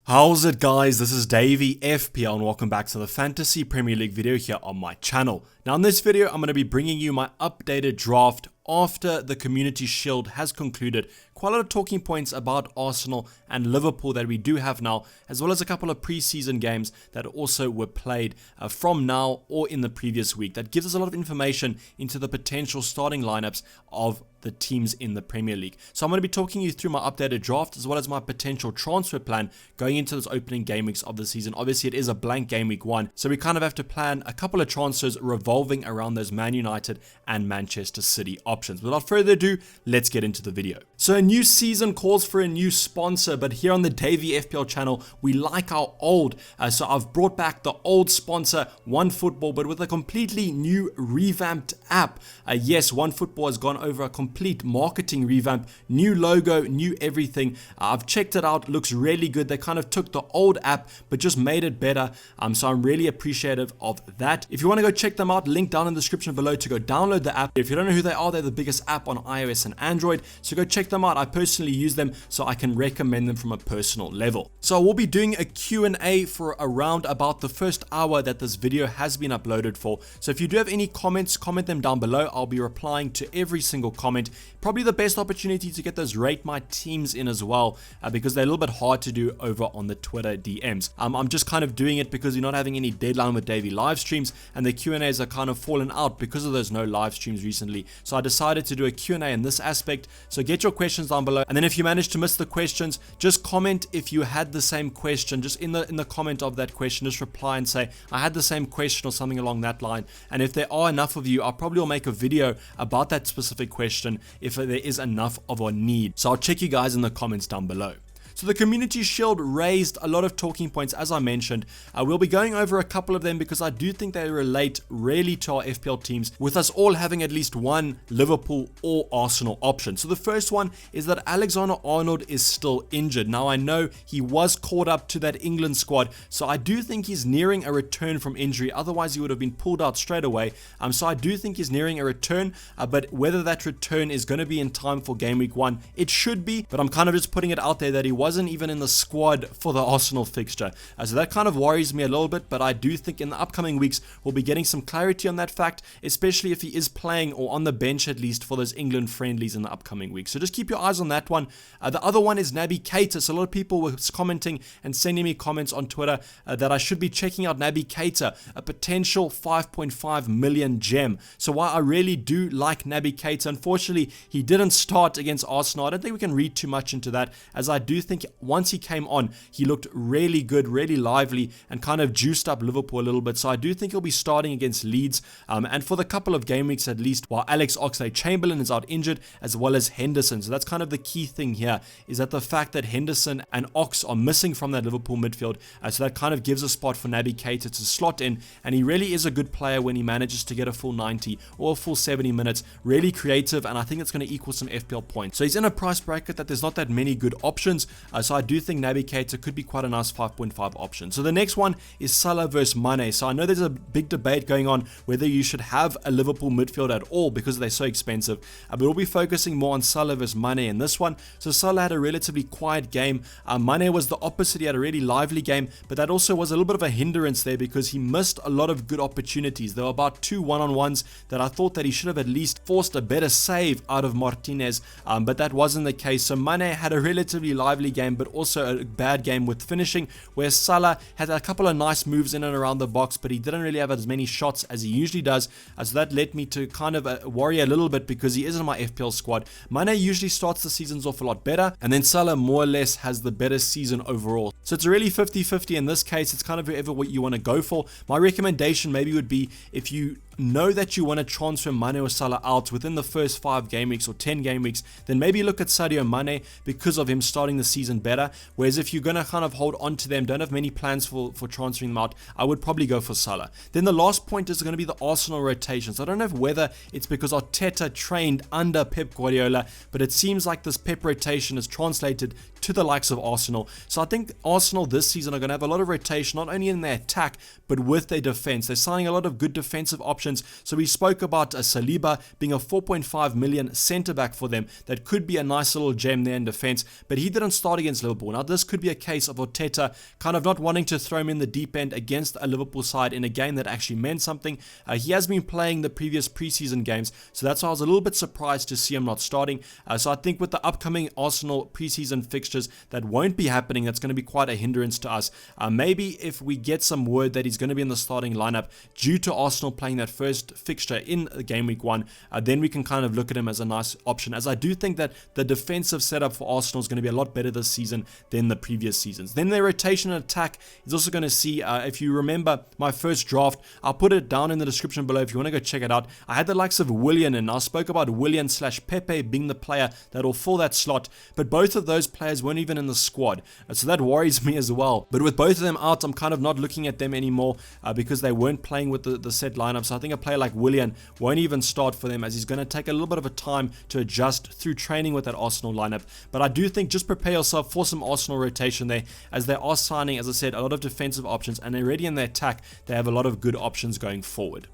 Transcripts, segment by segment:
How's it guys, this is Dayvy FPL and welcome back to the Fantasy Premier League video here on my channel. Now in this video I'm going to be bringing you my updated draft after the Community Shield has concluded. Quite a lot of talking points about Arsenal and Liverpool that we do have now, as well as a couple of preseason games that also were played from now or in the previous week. That gives us a lot of information into the potential starting lineups of the teams in the Premier League. So I'm going to be talking you through my updated draft as well as my potential transfer plan going into those opening game weeks of the season. Obviously it is a blank game week 1, so we kind of have to plan a couple of transfers revolving around those Man United and Manchester City options. Without further ado, let's get into the video. So a new season calls for a new sponsor, but here on the Dayvy FPL channel, we like our old. So I've brought back the old sponsor, OneFootball, but with a completely new revamped app. Yes, OneFootball has gone over a complete marketing revamp, new logo, new everything. I've checked it out, looks really good. They kind of took the old app, but just made it better. So I'm really appreciative of that. If you want to go check them out, link down in the description below to go download the app. If you don't know who they are, they're the biggest app on iOS and Android. So go check them out. I personally use them, so I can recommend them from a personal level. So we'll be doing a Q&A for around about the first hour that this video has been uploaded for. So if you do have any comments, comment them down below. I'll be replying to every single comment. Probably the best opportunity to get those rate my teams in as well, because they're a little bit hard to do over on the Twitter DMs. I'm just kind of doing it because you're not having any deadline with Dayvy live streams, and the Q&As are kind of fallen out because of those no live streams recently. So I decided to do a Q&A in this aspect. So get your questions down below, and then if you manage to miss the questions, just comment if you had the same question. Just in the comment of that question, just reply and say I had the same question or something along that line. And if there are enough of you, I'll probably will make a video about that specific question if there is enough of a need. So I'll check you guys in the comments down below. So the Community Shield raised a lot of talking points, as I mentioned. We'll be going over a couple of them because I do think they relate really to our FPL teams, with us all having at least one Liverpool or Arsenal option. So the first one is that Alexander-Arnold is still injured. Now I know he was called up to that England squad, so I do think he's nearing a return from injury. Otherwise he would have been pulled out straight away. So I do think he's nearing a return, but whether that return is going to be in time for game week 1, it should be, but I'm kind of just putting it out there that he wasn't even in the squad for the Arsenal fixture. So that kind of worries me a little bit, but I do think in the upcoming weeks we'll be getting some clarity on that fact, especially if he is playing or on the bench at least for those England friendlies in the upcoming weeks. So just keep your eyes on that one. The other one is Naby Keita. So a lot of people were commenting and sending me comments on Twitter that I should be checking out Naby Keita, a potential 5.5 million gem. So while I really do like Naby Keita, unfortunately he didn't start against Arsenal. I don't think we can read too much into that, as I do think once he came on, he looked really good, really lively, and kind of juiced up Liverpool a little bit. So I do think he'll be starting against Leeds, and for the couple of game weeks at least, while Alex Oxlade-Chamberlain is out injured, as well as Henderson. So that's kind of the key thing here, is that the fact that Henderson and Ox are missing from that Liverpool midfield. So that kind of gives a spot for Naby Keita to slot in, and he really is a good player when he manages to get a full 90 or a full 70 minutes. Really creative, and I think it's going to equal some FPL points. So he's in a price bracket that there's not that many good options. So I do think Naby Keita could be quite a nice 5.5 option. So the next one is Salah versus Mane. So I know there's a big debate going on whether you should have a Liverpool midfield at all because they're so expensive. But we'll be focusing more on Salah versus Mane in this one. So Salah had a relatively quiet game. Mane was the opposite. He had a really lively game, but that also was a little bit of a hindrance there because he missed a lot of good opportunities. There were about 2 one-on-ones that I thought that he should have at least forced a better save out of Martinez, but that wasn't the case. So Mane had a relatively lively game, but also a bad game with finishing, where Salah had a couple of nice moves in and around the box, but he didn't really have as many shots as he usually does. So that led me to kind of worry a little bit because he is in my FPL squad. Mane usually starts the seasons off a lot better, and then Salah more or less has the better season overall. So it's really 50-50 in this case. It's kind of whoever what you want to go for. My recommendation maybe would be, if you know that you want to transfer Mane or Salah out within the first 5 game weeks or 10 game weeks, then maybe look at Sadio Mane because of him starting the season better. Whereas if you're going to kind of hold on to them, don't have many plans for transferring them out, I would probably go for Salah. Then the last point is going to be the Arsenal rotations. I don't know whether it's because Arteta trained under Pep Guardiola, but it seems like this Pep rotation is translated to the likes of Arsenal. So I think Arsenal this season are going to have a lot of rotation, not only in their attack, but with their defense. They're signing a lot of good defensive options. So we spoke about Saliba being a 4.5 million centre-back for them. That could be a nice little gem there in defense, but he didn't start against Liverpool. Now this could be a case of Arteta kind of not wanting to throw him in the deep end against a Liverpool side in a game that actually meant something. He has been playing the previous preseason games, so that's why I was a little bit surprised to see him not starting. So I think with the upcoming Arsenal preseason fixtures that won't be happening, that's going to be quite a hindrance to us. Maybe if we get some word that he's going to be in the starting lineup due to Arsenal playing that first fixture in game week 1, then we can kind of look at him as a nice option, as I do think that the defensive setup for Arsenal is going to be a lot better this season than the previous seasons. Then their rotation and attack is also going to see, if you remember my first draft, I'll put it down in the description below if you want to go check it out. I had the likes of Willian, and I spoke about Willian / Pepe being the player that will fill that slot, but both of those players weren't even in the squad, so that worries me as well. But with both of them out, I'm kind of not looking at them anymore because they weren't playing with the set lineup. So I think a player like Willian won't even start for them, as he's going to take a little bit of a time to adjust through training with that Arsenal lineup. But I do think just prepare yourself for some Arsenal rotation there, as they are signing, as I said, a lot of defensive options, and already in their attack they have a lot of good options going forward.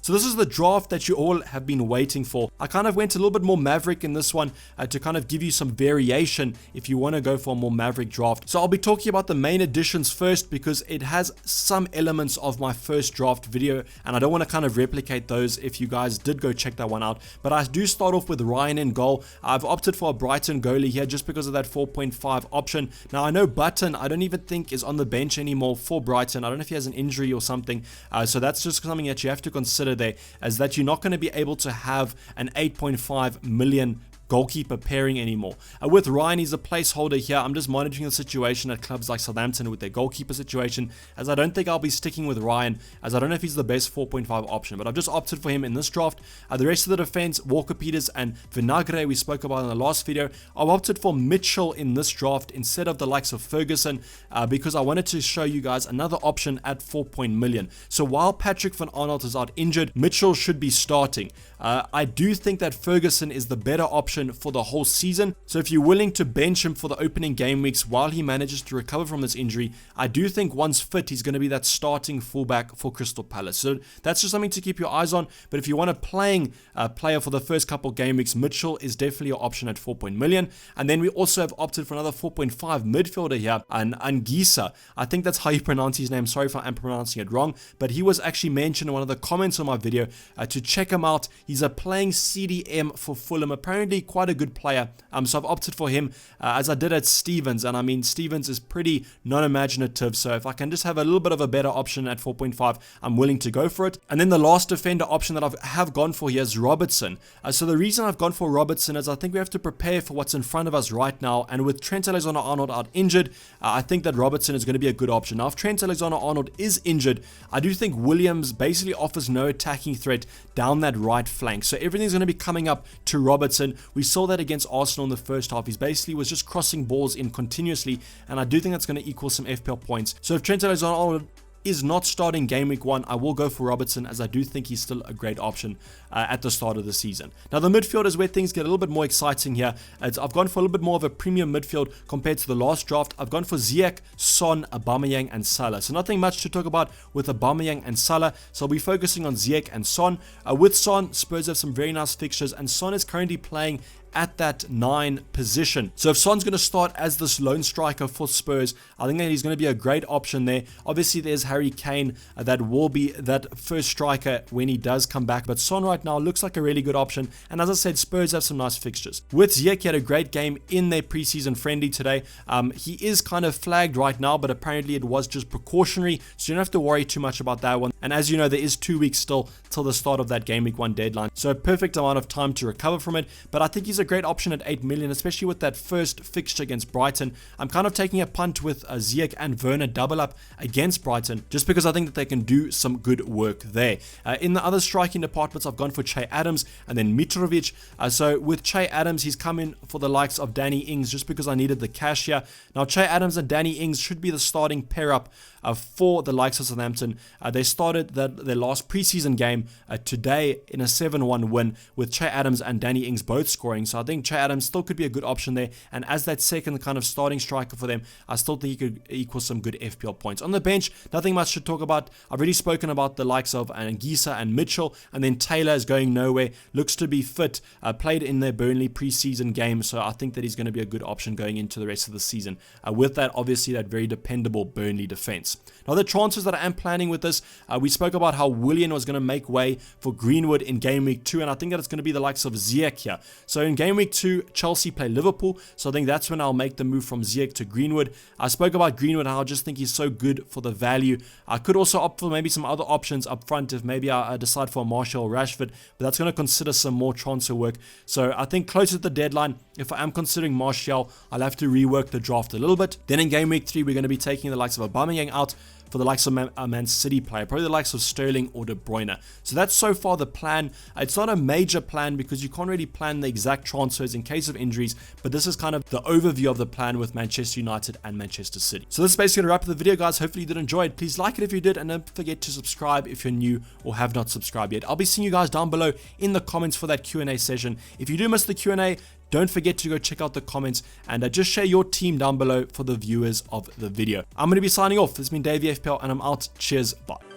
So this is the draft that you all have been waiting for. I kind of went a little bit more Maverick in this one to kind of give you some variation if you want to go for a more Maverick draft. So I'll be talking about the main additions first, because it has some elements of my first draft video, and I don't want to kind of replicate those if you guys did go check that one out. But I do start off with Ryan in goal. I've opted for a Brighton goalie here just because of that 4.5 option. Now I know Button, I don't even think is on the bench anymore for Brighton. I don't know if he has an injury or something. So that's just something that you have to consider there, as that you're not going to be able to have an 8.5 million goalkeeper pairing anymore. With Ryan, he's a placeholder here. I'm just monitoring the situation at clubs like Southampton with their goalkeeper situation, as I don't think I'll be sticking with Ryan, as I don't know if he's the best 4.5 option, but I've just opted for him in this draft. The rest of the defense, Walker Peters and Vinagre, we spoke about in the last video. I've opted for Mitchell in this draft instead of the likes of Ferguson, because I wanted to show you guys another option at 4 million. So while Patrick Van Aanholt is out injured, Mitchell should be starting. I do think that Ferguson is the better option for the whole season. So if you're willing to bench him for the opening game weeks while he manages to recover from this injury, I do think once fit, he's going to be that starting fullback for Crystal Palace. So that's just something to keep your eyes on. But if you want a playing player for the first couple game weeks, Mitchell is definitely your option at 4 million. And then we also have opted for another 4.5 midfielder here, and Anguissa. I think that's how you pronounce his name. Sorry if I'm pronouncing it wrong, but he was actually mentioned in one of the comments on my video to check him out. He's a playing CDM for Fulham, apparently quite a good player. So I've opted for him as I did at Stevens, and I mean Stevens is pretty non-imaginative, so if I can just have a little bit of a better option at 4.5, I'm willing to go for it. And then the last defender option that I have gone for here is Robertson. So the reason I've gone for Robertson is I think we have to prepare for what's in front of us right now, and with Trent Alexander-Arnold out injured, I think that Robertson is going to be a good option. Now if Trent Alexander-Arnold is injured, I do think Williams basically offers no attacking threat down that right flank, so everything's going to be coming up to Robertson. We saw that against Arsenal in the first half. He basically was just crossing balls in continuously, and I do think that's going to equal some FPL points. So if Trent Alexander-Arnold is not starting game week 1, I will go for Robertson, as I do think he's still a great option at the start of the season. Now the midfield is where things get a little bit more exciting here. I've gone for a little bit more of a premium midfield compared to the last draft. I've gone for Ziyech, Son, Aubameyang and Salah. So nothing much to talk about with Aubameyang and Salah, so I'll be focusing on Ziyech and Son. With Son, Spurs have some very nice fixtures, and Son is currently playing at that 9 position. So if Son's going to start as this lone striker for Spurs, I think that he's going to be a great option there. Obviously there's Harry Kane that will be that first striker when he does come back, but Son right now looks like a really good option, and as I said, Spurs have some nice fixtures. With Ziyech, he had a great game in their preseason friendly today. He is kind of flagged right now, but apparently it was just precautionary, so you don't have to worry too much about that one. And as you know, there is 2 weeks still till the start of that game week 1 deadline, so a perfect amount of time to recover from it. But I think he's a great option at 8 million, especially with that first fixture against Brighton. I'm kind of taking a punt with Ziyech and Werner double up against Brighton, just because I think that they can do some good work there. In the other striking departments, I've gone for Che Adams and then Mitrovic. So with Che Adams, he's come in for the likes of Danny Ings, just because I needed the cash here. Now Che Adams and Danny Ings should be the starting pair up for the likes of Southampton. They started their last preseason game today in a 7-1 win, with Che Adams and Danny Ings both scoring. So I think Che Adams still could be a good option there. And as that second kind of starting striker for them, I still think he could equal some good FPL points. On the bench, nothing much to talk about. I've already spoken about the likes of Anguissa and Mitchell, and then Taylor is going nowhere. Looks to be fit, played in their Burnley preseason game, so I think that he's going to be a good option going into the rest of the season. With that, obviously, that very dependable Burnley defense. Now, the transfers that I am planning with this, we spoke about how Willian was going to make way for Greenwood in game week 2, and I think that it's going to be the likes of Ziyech here. So in game week 2, Chelsea play Liverpool, so I think that's when I'll make the move from Ziyech to Greenwood. I spoke about Greenwood, how I just think he's so good for the value. I could also opt for maybe some other options up front if maybe I decide for Martial or Rashford, but that's going to consider some more transfer work. So I think closer to the deadline, if I am considering Martial, I'll have to rework the draft a little bit. Then in game week 3, we're going to be taking the likes of Aubameyang out for the likes of Man City player, probably the likes of Sterling or De Bruyne. So that's so far the plan. It's not a major plan because you can't really plan the exact transfers in case of injuries, but this is kind of the overview of the plan with Manchester United and Manchester City. So this is basically going to wrap up the video, guys. Hopefully you did enjoy it. Please like it if you did, and don't forget to subscribe if you're new or have not subscribed yet. I'll be seeing you guys down below in the comments for that Q&A session. If you do miss the Q&A, don't forget to go check out the comments and just share your team down below for the viewers of the video. I'm going to be signing off. This has been Dayvy FPL, and I'm out. Cheers. Bye.